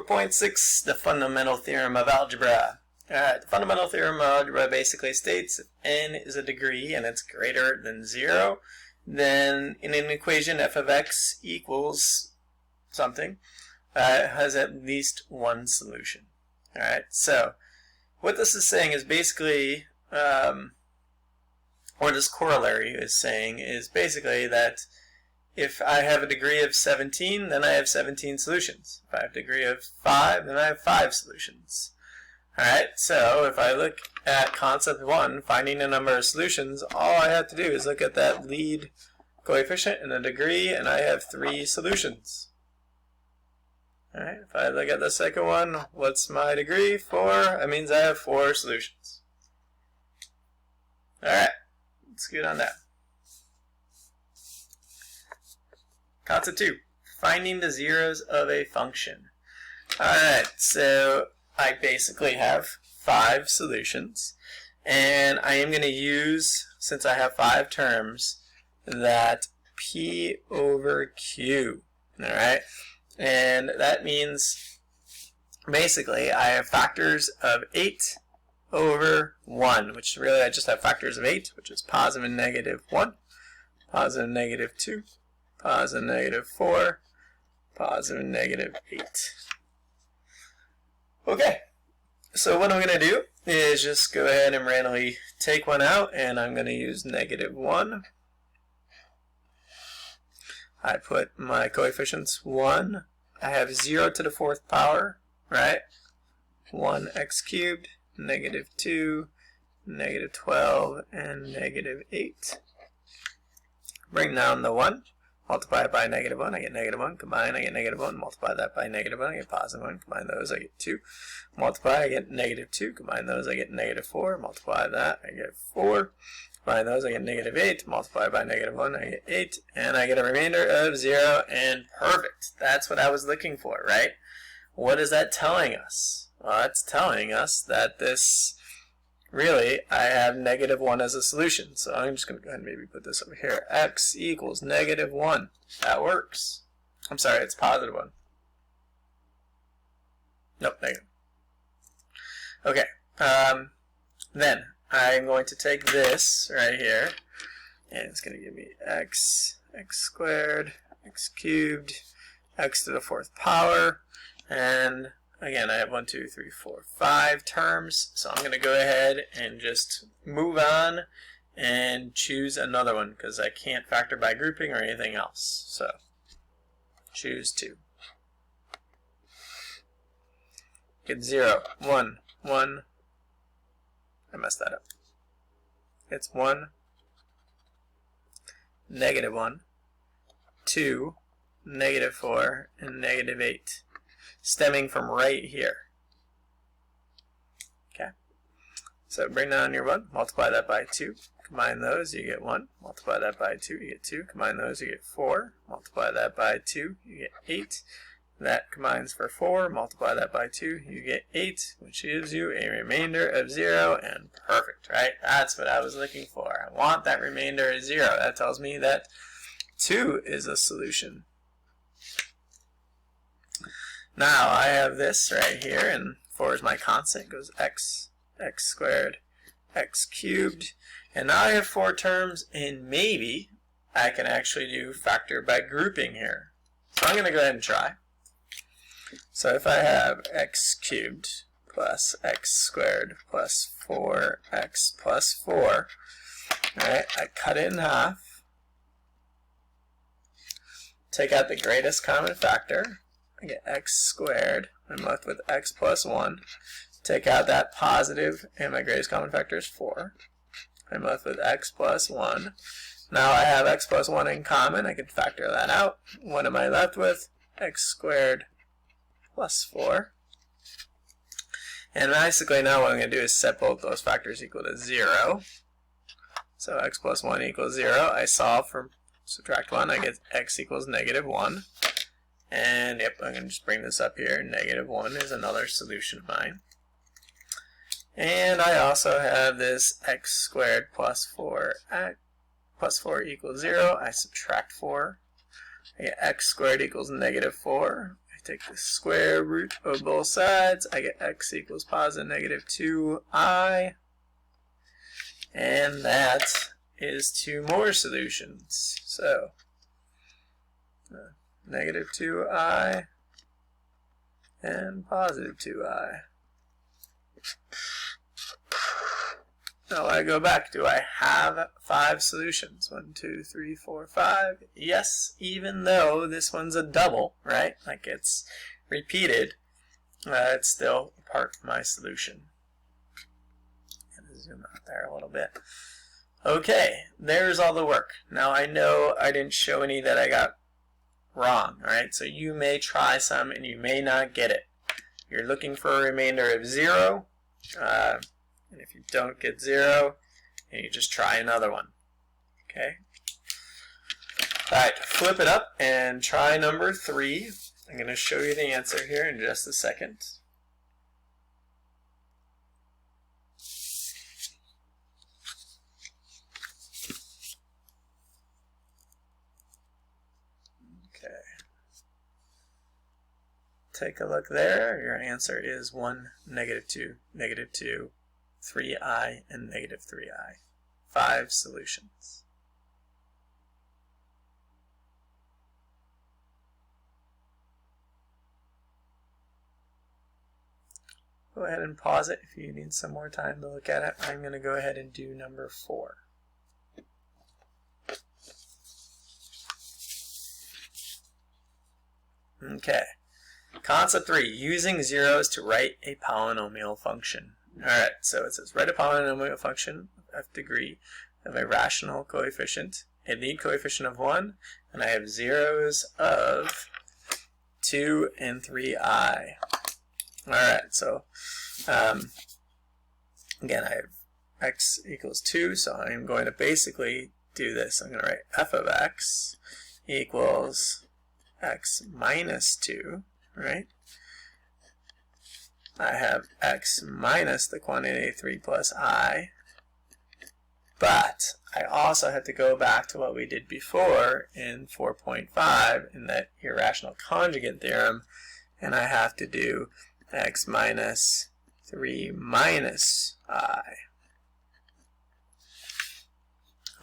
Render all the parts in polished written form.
4.6, the fundamental theorem of algebra. Alright, the fundamental theorem of algebra basically states if n is a degree and it's greater than 0, then in an equation f of x equals something, has at least one solution. Alright, so what this is saying is basically, or this corollary is saying is basically that if I have a degree of 17, then I have 17 solutions. If I have a degree of 5, then I have 5 solutions. Alright, so if I look at concept 1, finding a number of solutions, all I have to do is look at that lead coefficient and the degree, and I have 3 solutions. Alright, if I look at the second one, what's my degree? 4. That means I have 4 solutions. Alright, let's get on that. Concept 2, finding the zeros of a function. Alright, so I basically have 5 solutions, and I am going to use, since I have 5 terms, that P over Q. Alright, and that means basically I have factors of 8 over 1, which really I just have factors of 8, which is positive and negative 1, positive and negative 2, positive and negative 4, positive and negative 8. Okay, so what I'm going to do is just go ahead and randomly take one out, and I'm going to use negative 1. I put my coefficients 1. I have 0 to the 4th power, right? 1x cubed, negative 2, negative 12, and negative 8. Bring down the 1. Multiply it by negative 1, I get negative 1. Combine, I get negative 1. Multiply that by negative 1, I get positive 1. Combine those, I get 2. Multiply, I get negative 2. Combine those, I get negative 4. Multiply that, I get 4. Combine those, I get negative 8. Multiply by negative 1, I get 8. And I get a remainder of 0, and perfect. That's what I was looking for, right? What is that telling us? Well, it's telling us that this, really, I have negative 1 as a solution. So I'm just going to go ahead and maybe put this over here. X equals negative 1. That works. I'm sorry, it's positive 1. Nope, negative. Okay. Then I'm going to take this right here, and it's going to give me x squared, x cubed, x to the 4th power, and again, I have 1, 2, 3, 4, 5 terms, so I'm going to go ahead and just move on and choose another one because I can't factor by grouping or anything else. So, choose 2. Get 0, 1, 1. I messed that up. It's 1, negative 1, 2, negative 4, and negative 8. Stemming from right here. Okay. So bring down your 1, multiply that by 2, combine those, you get 1, multiply that by 2, you get 2, combine those, you get 4, multiply that by 2, you get 8, that combines for 4, multiply that by 2, you get 8, which gives you a remainder of 0, and perfect, right? That's what I was looking for. I want that remainder of 0. That tells me that 2 is a solution. Now I have this right here, and 4 is my constant. It goes x squared, x cubed, and now I have 4 terms, and maybe I can actually do factor by grouping here. So I'm going to go ahead and try. So if I have x cubed plus x squared plus 4x plus 4, right, I cut it in half, take out the greatest common factor, I get x squared, I'm left with x plus 1, take out that positive, and my greatest common factor is 4, I'm left with x plus 1. Now I have x plus 1 in common, I can factor that out. What am I left with? X squared plus 4. And basically now what I'm going to do is set both those factors equal to 0. So x plus 1 equals 0. I solve for subtract 1, I get x equals negative 1. And yep, I'm going to just bring this up here. Negative 1 is another solution of mine. And I also have this x squared plus 4 equals 0. I subtract 4. I get x squared equals negative 4. I take the square root of both sides. I get x equals positive negative 2i. And that is 2 more solutions. So, negative 2i and positive 2i. Now I go back. Do I have 5 solutions? 1, 2, 3, 4, 5. Yes, even though this one's a double, right? Like it's repeated, it's still part of my solution. Zoom out there a little bit. Okay, there's all the work. Now I know I didn't show any that I got wrong, alright? So you may try some and you may not get it. You're looking for a remainder of 0, and if you don't get 0, then you just try another one. Okay? Alright, flip it up and try number 3. I'm going to show you the answer here in just a second. Take a look there. Your answer is 1, negative 2, negative 2, 3i, and negative 3i. 5 solutions. Go ahead and pause it if you need some more time to look at it. I'm going to go ahead and do number 4. Okay. Concept 3, using zeros to write a polynomial function. Alright, so it says write a polynomial function of f degree of a rational coefficient, a lead coefficient of 1, and I have zeros of 2 and 3i. Alright, so again I have x equals 2, so I'm going to basically do this. I'm going to write f of x equals x minus 2. Right? I have x minus the quantity 3 plus I, but I also have to go back to what we did before in 4.5 in that irrational conjugate theorem, and I have to do x minus 3 minus I.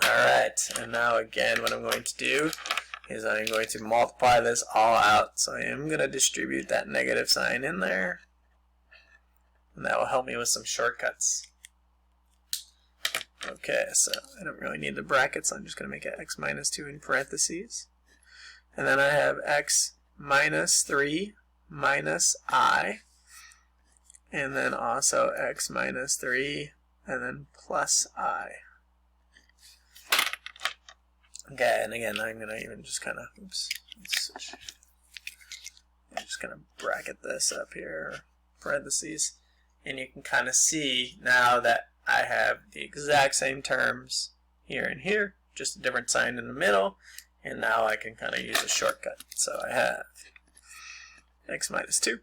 Alright, and now again what I'm going to do is I'm going to multiply this all out. So I am going to distribute that negative sign in there. And that will help me with some shortcuts. Okay, so I don't really need the brackets. So I'm just going to make it x minus 2 in parentheses. And then I have x minus 3 minus I. And then also x minus 3 and then plus I. Okay, and again, I'm going to even just kind of, I'm just going to bracket this up here, parentheses, and you can kind of see now that I have the exact same terms here and here, just a different sign in the middle, and now I can kind of use a shortcut. So I have x minus 2,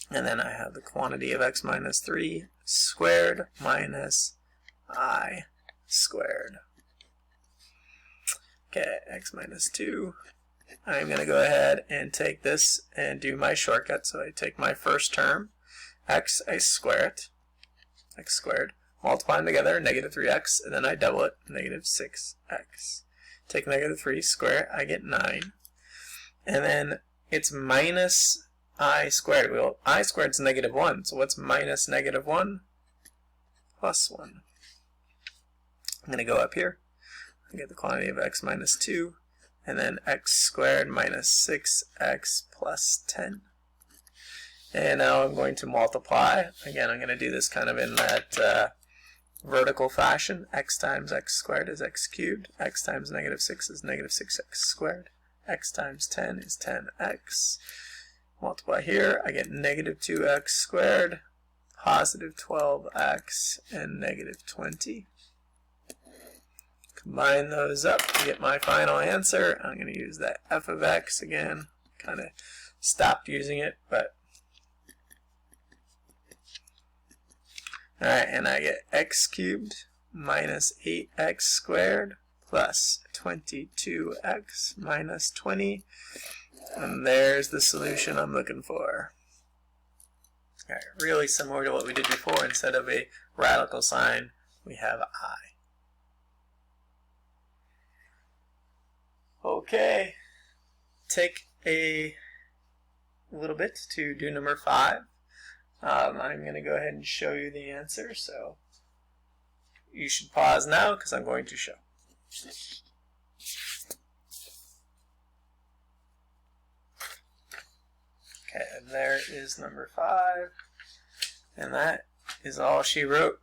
and then I have the quantity of x minus 3 squared minus I squared. Okay, x minus 2. I'm going to go ahead and take this and do my shortcut. So I take my first term, x, I square it, x squared, multiply them together, negative 3x, and then I double it, negative 6x. Take negative 3, square it, I get 9. And then it's minus I squared. Well, I squared is negative 1, so what's minus negative 1? Plus 1. I'm going to go up here. I get the quantity of x minus 2, and then x squared minus 6x plus 10. And now I'm going to multiply. Again, I'm going to do this kind of in that vertical fashion. X times x squared is x cubed. X times negative 6 is negative 6x squared. X times 10 is 10x. Multiply here, I get negative 2x squared, positive 12x, and negative 20. Combine those up to get my final answer. I'm going to use that f of x again. Kind of stopped using it, but alright, and I get x cubed minus 8x squared plus 22x minus 20. And there's the solution I'm looking for. All right, really similar to what we did before. Instead of a radical sign, we have I. Okay, take a little bit to do number 5. I'm going to go ahead and show you the answer, so you should pause now because I'm going to show. Okay, and there is number 5, and that is all she wrote.